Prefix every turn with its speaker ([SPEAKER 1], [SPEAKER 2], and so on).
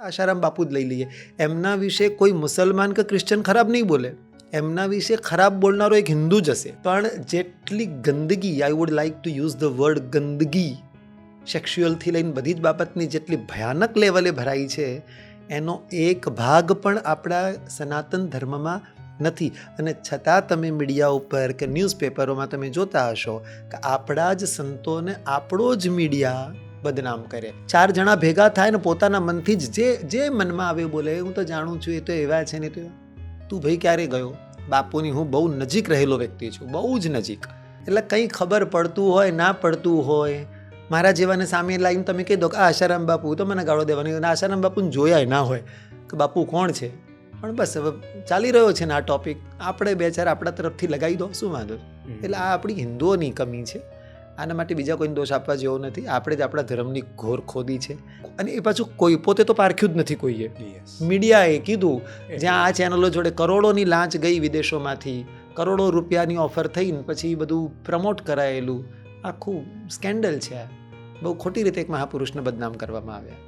[SPEAKER 1] આશારામ બાપુ જ લઈ લઈએ, એમના વિશે કોઈ મુસલમાન કે ક્રિશ્ચન ખરાબ નહીં બોલે, એમના વિશે ખરાબ બોલનારો એક હિન્દુ જ હશે. પણ જેટલી ગંદગી, I would like to use the word ગંદગી, સેક્સ્યુઅલથી લઈને બધી જ બાબતની જેટલી ભયાનક લેવલે ભરાઈ છે, એનો એક ભાગ પણ આપણા સનાતન ધર્મમાં નથી. અને છતાં તમે મીડિયા ઉપર કે ન્યૂઝપેપરોમાં તમે જોતા હશો કે આપણા જ સંતોને આપણો જ મીડિયા બદનામ કરે. 4 જણા ભેગા થાય ને પોતાના મનથી જ જે મનમાં આવે બોલે, હું તો જાણું છું એ તો એવા છે ને, તો તું ભાઈ ક્યારે ગયો? બાપુની હું બહુ નજીક રહેલો વ્યક્તિ છું, બહુ જ નજીક. એટલે કંઈ ખબર પડતું હોય ના પડતું હોય, મારા જેવાને સામે લાવીને તમે કહી દો કે આ આશારામ બાપુ, તો મને ગાળો દેવાની. આશારામ બાપુને જોયા ના હોય કે બાપુ કોણ છે, પણ બસ હવે ચાલી રહ્યો છે ને આ ટોપિક, આપણે 2-4 આપણા તરફથી લગાવી દો, શું વાંધો? એટલે આ આપણી હિન્દુઓની કમી છે. આના માટે બીજા કોઈને દોષ આપવા જેવો નથી. આપણે જ આપણા ધર્મની ઘોર ખોદી છે. અને એ પાછું કોઈ પોતે તો પારખ્યું જ નથી કોઈએ. મીડિયાએ કીધું, જ્યાં આ ચેનલો જોડે કરોડોની લાંચ ગઈ વિદેશોમાંથી, કરોડો રૂપિયાની ઓફર થઈને પછી બધું પ્રમોટ કરાયેલું, આખું સ્કેન્ડલ છે. બહુ ખોટી રીતે એક મહાપુરુષને બદનામ કરવામાં આવ્યા.